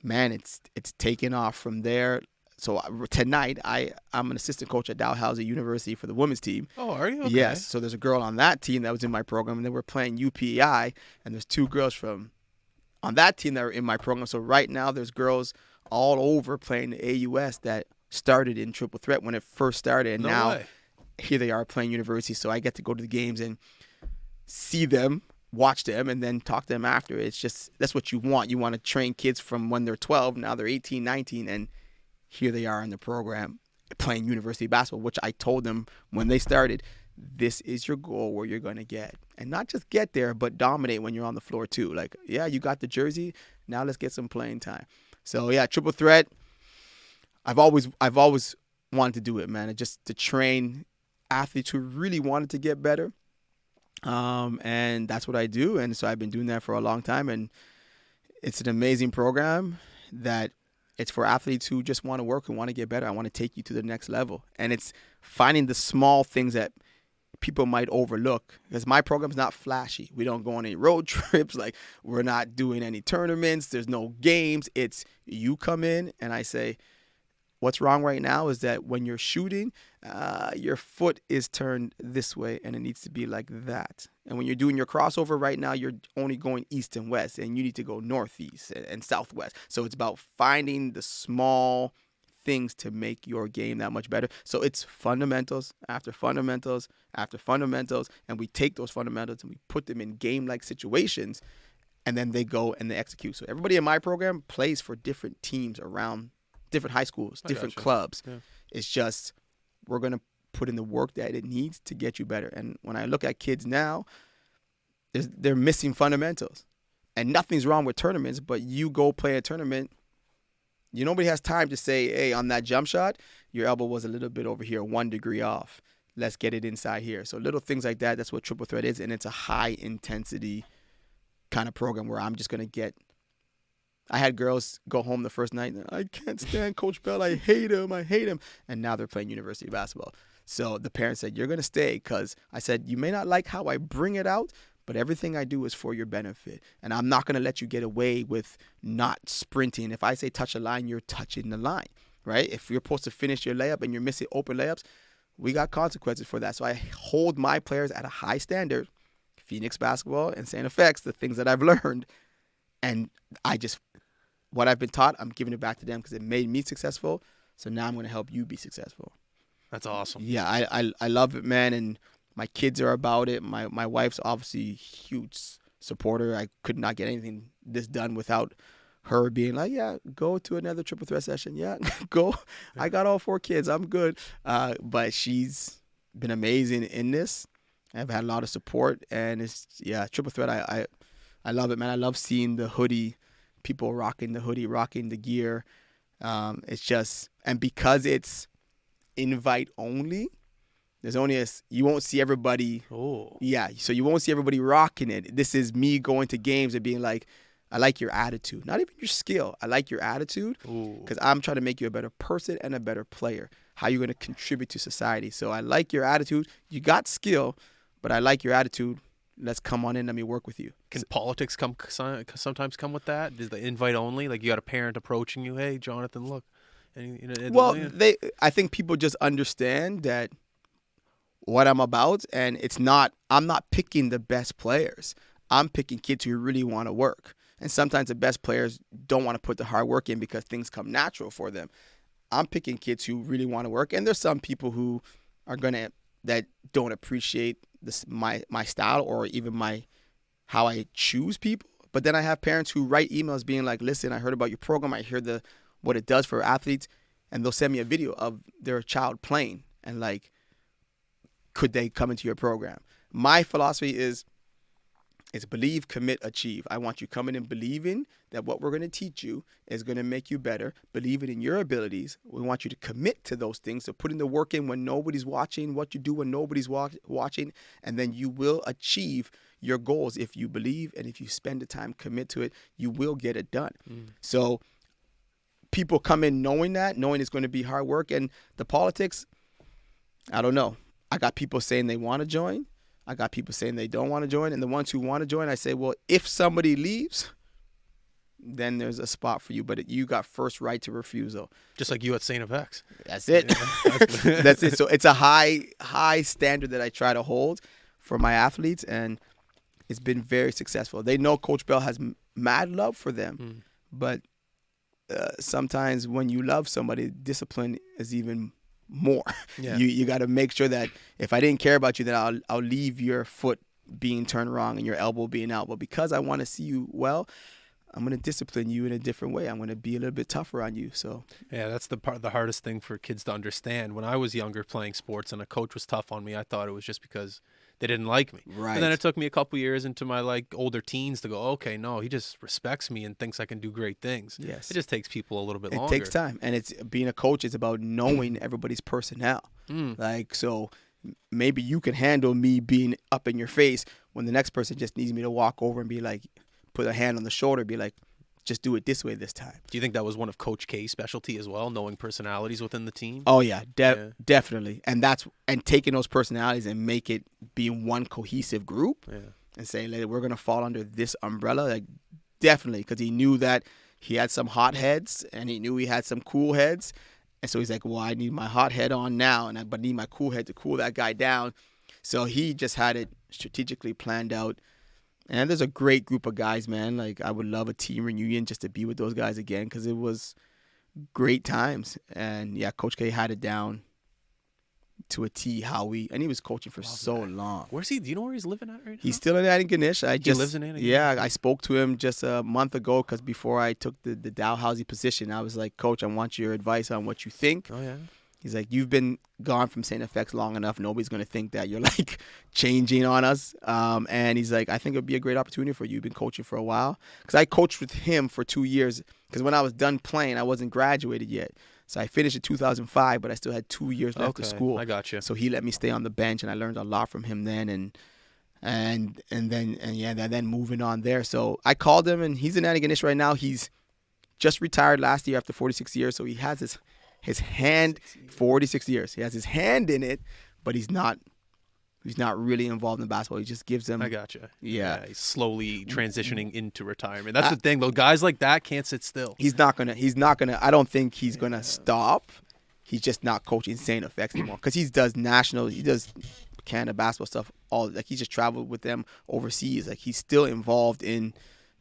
man, it's taken off from there. So tonight, I'm an assistant coach at Dalhousie University for the women's team. Oh, are you? Okay. Yes. So there's a girl on that team that was in my program, and then we're playing UPI, and there's two girls on that team that are in my program. So right now, there's girls all over playing the AUS that started in triple threat when it first started, and now here they are playing university. So I get to go to the games and see them, watch them, and then talk to them after. It's just, that's what you want. You want to train kids from when they're 12, now they're 18, 19, and here they are in the program playing university basketball, which I told them when they started, this is your goal where you're going to get. And not just get there, but dominate when you're on the floor too. Like, yeah, you got the jersey. Now let's get some playing time. So, yeah, triple threat. I've always wanted to do it, man. Just to train athletes who really wanted to get better. And that's what I do. And so I've been doing that for a long time. And it's an amazing program that it's for athletes who just want to work and want to get better. I want to take you to the next level. And it's finding the small things that people might overlook, because my program's not flashy. We don't go on any road trips. Like, we're not doing any tournaments. There's no games. It's you come in and I say, what's wrong right now is that when you're shooting, your foot is turned this way and it needs to be like that. And when you're doing your crossover right now, you're only going east and west, and you need to go northeast and southwest. So it's about finding the small things to make your game that much better. So it's fundamentals after fundamentals after fundamentals, and we take those fundamentals and we put them in game-like situations, and then they go and they execute. So everybody in my program plays for different teams around different high schools, different clubs. Yeah. It's just, we're going to put in the work that it needs to get you better. And when I look at kids now, they're missing fundamentals. And nothing's wrong with tournaments, but you go play a tournament, nobody has time to say, hey, on that jump shot, your elbow was a little bit over here, 1 degree off. Let's get it inside here. So little things like that, that's what triple threat is. And it's a high intensity kind of program where I'm just going to get, I had girls go home the first night and I can't stand Coach Bell. I hate him. And now they're playing university basketball. So the parents said, you're going to stay, because I said, you may not like how I bring it out, but everything I do is for your benefit. And I'm not going to let you get away with not sprinting. If I say touch a line, you're touching the line, right? If you're supposed to finish your layup and you're missing open layups, we got consequences for that. So I hold my players at a high standard, Phoenix basketball and STFX, the things that I've learned. And I just what I've been taught, I'm giving it back to them because it made me successful. So now I'm going to help you be successful. That's awesome. Yeah, I love it, man. And my kids are about it. My wife's obviously a huge supporter. I could not get anything this done without her being like, yeah, go to another triple threat session. Yeah, go. I got all 4 kids. I'm good. But she's been amazing in this. I've had a lot of support. And it's, triple threat. I love it, man. I love seeing the hoodie, people rocking the hoodie, rocking the gear. It's just, and because it's invite only, there's only you won't see everybody. Oh. Yeah, so you won't see everybody rocking it. This is me going to games and being like, I like your attitude. Not even your skill. I like your attitude because I'm trying to make you a better person and a better player. How you're going to contribute to society. So I like your attitude. You got skill, but I like your attitude. Let's come on in. Let me work with you. Can politics sometimes come with that? Is the invite only? Like you got a parent approaching you, hey, Jonathan, look. And, I think people just understand that what I'm about, and I'm not picking the best players. I'm picking kids who really want to work. And sometimes the best players don't want to put the hard work in because things come natural for them. I'm picking kids who really want to work. And there's some people who are that don't appreciate my style or even how I choose people. But then I have parents who write emails being like, listen, I heard about your program. I hear what it does for athletes. And they'll send me a video of their child playing and like, could they come into your program? My philosophy is believe, commit, achieve. I want you coming and believing that what we're going to teach you is going to make you better, believing in your abilities. We want you to commit to those things, so putting the work in when nobody's watching, what you do when nobody's watching, and then you will achieve your goals if you believe and if you spend the time, commit to it, you will get it done. So people come in knowing it's going to be hard work, and the politics, I don't know. I got people saying they want to join. I got people saying they don't want to join. And the ones who want to join, I say, well, if somebody leaves, then there's a spot for you. But you got first right to refusal. Just like you at STFX. That's it. Yeah, that's it. So it's a high standard that I try to hold for my athletes, and it's been very successful. They know Coach Bell has mad love for them. But sometimes when you love somebody, discipline is even more. Yeah. You got to make sure that if I didn't care about you, then I'll leave your foot being turned wrong and your elbow being out. But because I want to see you well, I'm going to discipline you in a different way. I'm going to be a little bit tougher on you. So yeah, that's the hardest thing for kids to understand. When I was younger playing sports and a coach was tough on me, I thought it was just because they didn't like me. Right. And then it took me a couple years into my older teens to go, okay, no, he just respects me and thinks I can do great things. Yes. It just takes people a little bit longer. It takes time. And it's being a coach is about knowing everybody's personnel. Like, so maybe you can handle me being up in your face when the next person just needs me to walk over and be like, put a hand on the shoulder, be like, just do it this way this time. Do you think that was one of Coach K's specialty as well, knowing personalities within the team? Oh yeah, definitely. And taking those personalities and make it be one cohesive group, and saying like, we're gonna fall under this umbrella. Like definitely, because he knew that he had some hot heads and he knew he had some cool heads, and so he's like, well, I need my hot head on now, but need my cool head to cool that guy down. So he just had it strategically planned out. And there's a great group of guys, man. Like, I would love a team reunion just to be with those guys again because it was great times. And, yeah, Coach K had it down to a T and he was coaching for long. Where's he? Do you know where he's living at right now? He's still in Antigonish. He lives in Antigonish? Yeah, I spoke to him just a month ago because before I took the Dalhousie position, I was like, Coach, I want your advice on what you think. Oh, yeah. He's like, you've been gone from STFX long enough. Nobody's going to think that you're like changing on us. And he's like, I think it would be a great opportunity for you. You've been coaching for a while. Because I coached with him for 2 years. Because when I was done playing, I wasn't graduated yet. So I finished in 2005, but I still had 2 years left of school. I got you. So he let me stay on the bench, and I learned a lot from him then. And then moving on there. So I called him, and he's in Antigonish right now. He's just retired last year after 46 years. So he has his hand, 46 years. He has his hand in it, but he's not really involved in basketball. He just gives them. I gotcha. Yeah. He's slowly transitioning into retirement. That's the thing, though. Guys like that can't sit still. He's not gonna. I don't think he's gonna stop. He's just not coaching STFX anymore because he does national. He does Canada basketball stuff. He just traveled with them overseas. Like, he's still involved in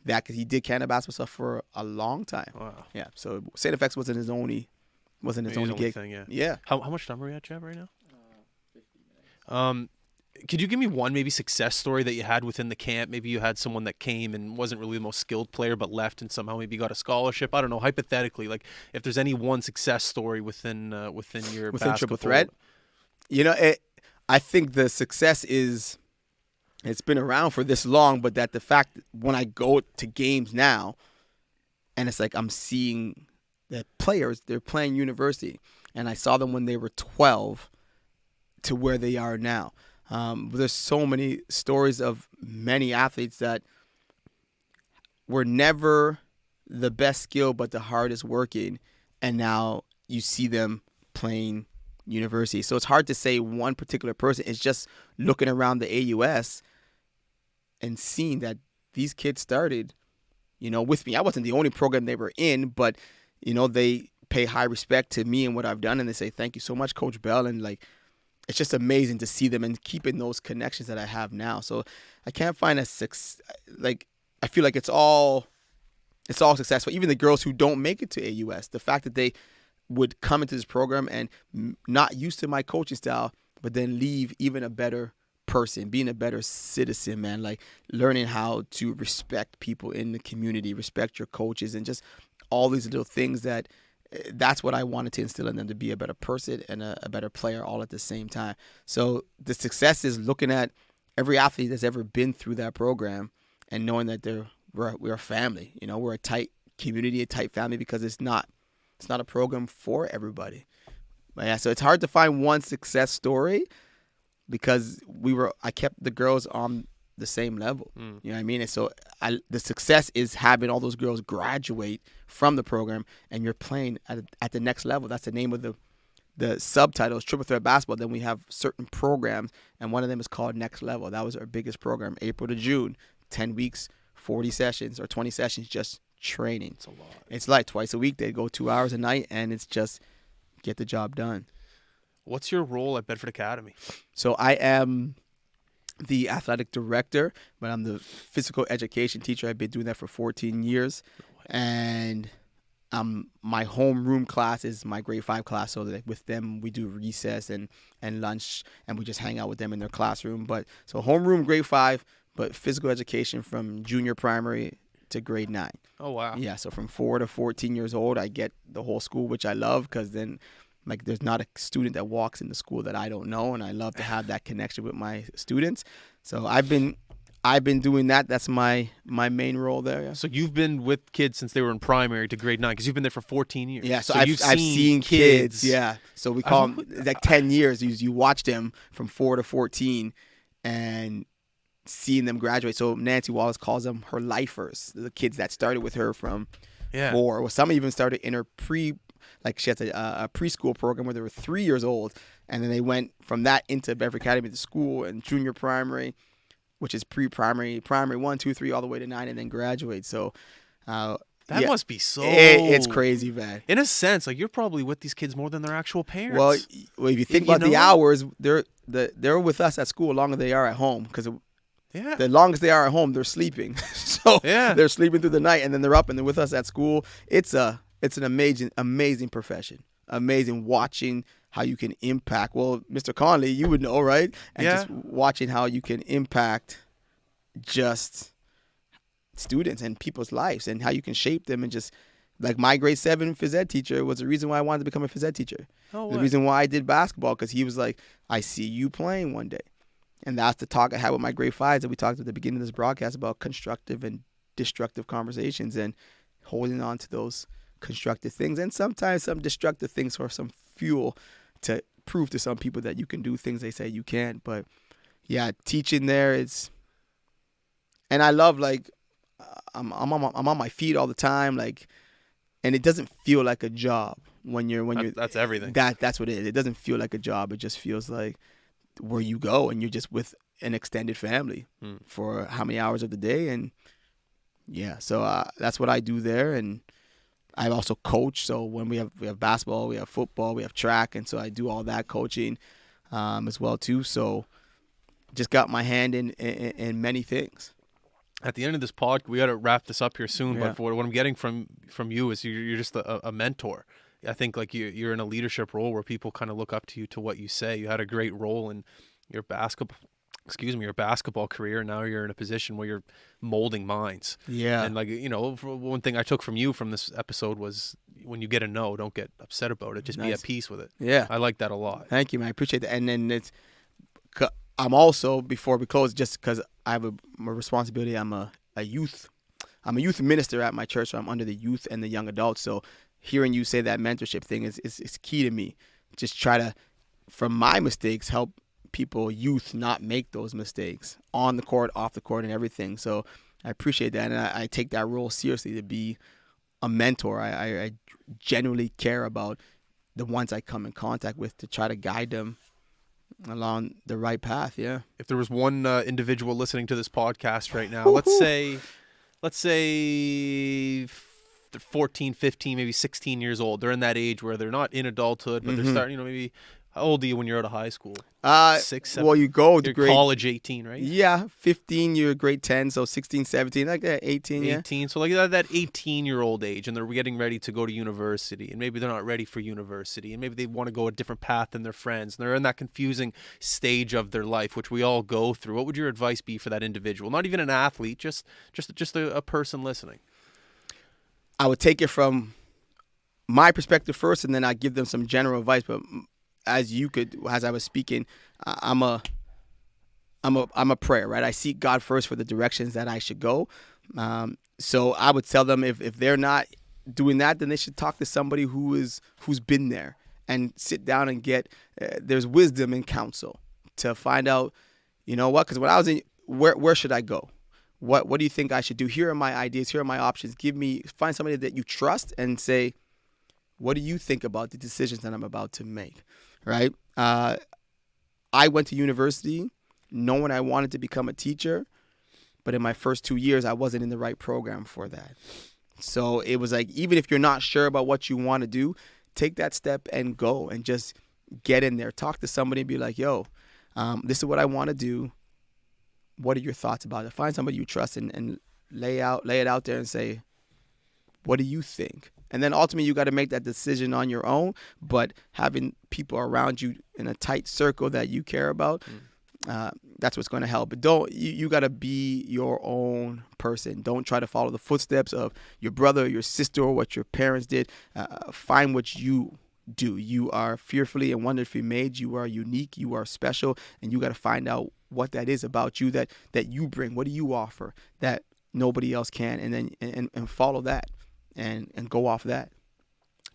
that because he did Canada basketball stuff for a long time. Wow. Yeah. So STFX wasn't his only gig. Thing, yeah. Yeah. How much time are we at, Jeff, right now? 50 minutes. Could you give me one maybe success story that you had within the camp? Maybe you had someone that came and wasn't really the most skilled player but left and somehow maybe got a scholarship. I don't know, hypothetically, like if there's any one success story within your basketball. Triple Threat. I think the success is it's been around for this long, but that the fact that when I go to games now and it's like I'm seeing the players, they're playing university, and I saw them when they were 12 to where they are now. There's so many stories of many athletes that were never the best skill but the hardest working, and now you see them playing university. So it's hard to say one particular person. It's just looking around the AUS and seeing that these kids started, with me. I wasn't the only program they were in, but, they pay high respect to me and what I've done, and they say, thank you so much, Coach Bell, and, it's just amazing to see them and keeping those connections that I have now. So I can't find I feel like it's all successful. Even the girls who don't make it to AUS, the fact that they would come into this program and not used to my coaching style, but then leave even a better person, being a better citizen, man, like learning how to respect people in the community, respect your coaches, and just all these little things that's what I wanted to instill in them, to be a better person and a better player all at the same time. So the success is looking at every athlete that's ever been through that program and knowing that we're a family. We're a tight community, a tight family, because it's not a program for everybody. But yeah, so it's hard to find one success story because I kept the girls on the same level. You know what I mean? And so the success is having all those girls graduate from the program and you're playing at the next level. That's the name of the subtitles, Triple Threat Basketball. Then we have certain programs, and one of them is called Next Level. That was our biggest program, April to June, 10 weeks, 40 sessions or 20 sessions, just training. It's a lot. It's like twice a week. They go 2 hours a night, and it's just get the job done. What's your role at Bedford Academy? So I am the athletic director, but I'm the physical education teacher. I've been doing that for 14 years. And my homeroom class is my grade 5 class. So that with them, we do recess and lunch, and we just hang out with them in their classroom. So homeroom, grade 5, but physical education from junior primary to grade 9. Oh, wow. Yeah, so from 4 to 14 years old, I get the whole school, which I love, because then there's not a student that walks in the school that I don't know, and I love to have that connection with my students. So I've been doing that. That's my main role there. Yeah. So you've been with kids since they were in primary to grade 9, because you've been there for 14 years. Yeah, so I've seen kids. Yeah, so we call them like 10 years. You watch them from 4 to 14 and seeing them graduate. So Nancy Wallace calls them her lifers, the kids that started with her from 4. Well, some even started in her she has a preschool program where they were 3 years old, and then they went from that into Bedford Academy, the school, and junior primary, which is pre-primary, primary 1, 2, 3, all the way to 9, and then graduate. So that must be so. It's crazy, man. In a sense, you're probably with these kids more than their actual parents. Well, if you think about the hours, they're with us at school longer than they are at home, because the longest they are at home, they're sleeping. So they're sleeping through the night, and then they're up and they're with us at school. It's an amazing profession. Amazing watching how you can impact. Well, Mr. Conley, you would know, right? And just watching how you can impact just students and people's lives, and how you can shape them, and just like my grade 7 phys ed teacher was the reason why I wanted to become a phys ed teacher. The reason why I did basketball, because he was like, I see you playing one day. And that's the talk I had with my grade 5s that we talked at the beginning of this broadcast about constructive and destructive conversations, and holding on to those constructive things, and sometimes some destructive things for some fuel to prove to some people that you can do things they say you can't. But yeah, teaching there is, and I love I'm on my feet all the time, and it doesn't feel like a job when you're that's everything. That's what it is. It doesn't feel like a job. It just feels like where you go and you're just with an extended family for how many hours of the day. And yeah, so that's what I do there. And I also coach. So when we have basketball, we have football, we have track, and so I do all that coaching as well too. So just got my hand in many things. at the end of this pod, we got to wrap this up here soon. Yeah. But what I'm getting from you is you're just a mentor. I think like you're in a leadership role where people kind of look up to you to what you say. You had a great role in your basketball career. And now you're in a position where you're molding minds. Yeah. And like, one thing I took from you from this episode was when you get a no, don't get upset about it. Just be at peace with it. Yeah. I like that a lot. Thank you, man. I appreciate that. And then I'm also, before we close, just because I have a responsibility, I'm a youth minister at my church, so I'm under the youth and the young adults. So hearing you say that mentorship thing is key to me. Just try to, from my mistakes, help youth not make those mistakes on the court, off the court, and everything. So I appreciate that, and I take that role seriously to be a mentor. I genuinely care about the ones I come in contact with to try to guide them along the right path. Yeah. If there was one individual listening to this podcast right now, let's say they're 14, 15, maybe 16 years old. They're in that age where they're not in adulthood, but they're starting, maybe, how old are you when you're out of high school? 6, 7? Well, you go to grade college 18, right? Yeah, 15, you're grade 10, so 16, 17, like that, 18, yeah. 18, so like that 18-year-old age, and they're getting ready to go to university, and maybe they're not ready for university, and maybe they want to go a different path than their friends, and they're in that confusing stage of their life, which we all go through. What would your advice be for that individual? Not even an athlete, just a person listening. I would take it from my perspective first, and then I'd give them some general advice, but as I was speaking, I'm a prayer, right? I seek God first for the directions that I should go. So I would tell them if they're not doing that, then they should talk to somebody who's been there and sit down and get there's wisdom in counsel to find out, what? Because when I was in, where should I go? What do you think I should do? Here are my ideas. Here are my options. Find somebody that you trust and say, what do you think about the decisions that I'm about to make? Right? I went to university knowing I wanted to become a teacher, but in my first 2 years, I wasn't in the right program for that. So it was like, even if you're not sure about what you want to do, take that step and go and just get in there. Talk to somebody and be like, yo, this is what I want to do. What are your thoughts about it? Find somebody you trust and lay it out there and say, what do you think? And then ultimately, you got to make that decision on your own. But having people around you in a tight circle that you care about, that's what's going to help. But you got to be your own person. Don't try to follow the footsteps of your brother, or your sister, or what your parents did. Find what you do. You are fearfully and wonderfully made. You are unique. You are special. And you got to find out what that is about you that you bring. What do you offer that nobody else can? And then and follow that. And go off that.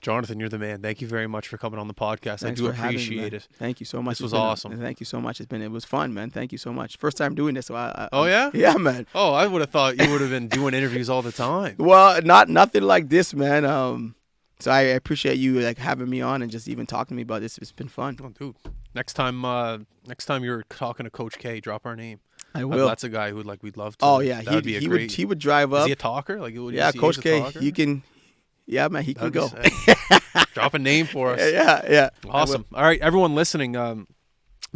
Jonathan, you're the man. Thank you very much for coming on the podcast. Thanks I do for appreciate it. Thank you so much. This was awesome. Thank you so much. It was fun, man. Thank you so much. First time doing this. So yeah? Yeah, man. Oh, I would have thought you would have been doing interviews all the time. Well, nothing like this, man. So I appreciate you having me on and just even talking to me about this. It's been fun. Oh, dude. Next time you're talking to Coach K, drop our name. I will. That's a guy who'd we'd love to. Oh yeah, he would drive up. Is he a talker? Yeah, Coach K. He can. Yeah, man, he can go. Drop a name for us. Yeah. Awesome. All right, everyone listening,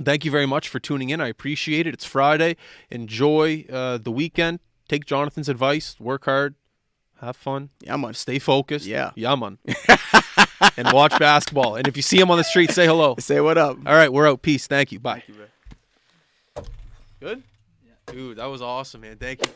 thank you very much for tuning in. I appreciate it. It's Friday. Enjoy the weekend. Take Jonathan's advice. Work hard. Have fun. Yeah, man. Stay focused. Yeah, man. And watch basketball. And if you see him on the street, say hello. Say what up. All right, we're out. Peace. Thank you. Bye. Thank you, bro. Good? Yeah. Dude, that was awesome, man. Thank you.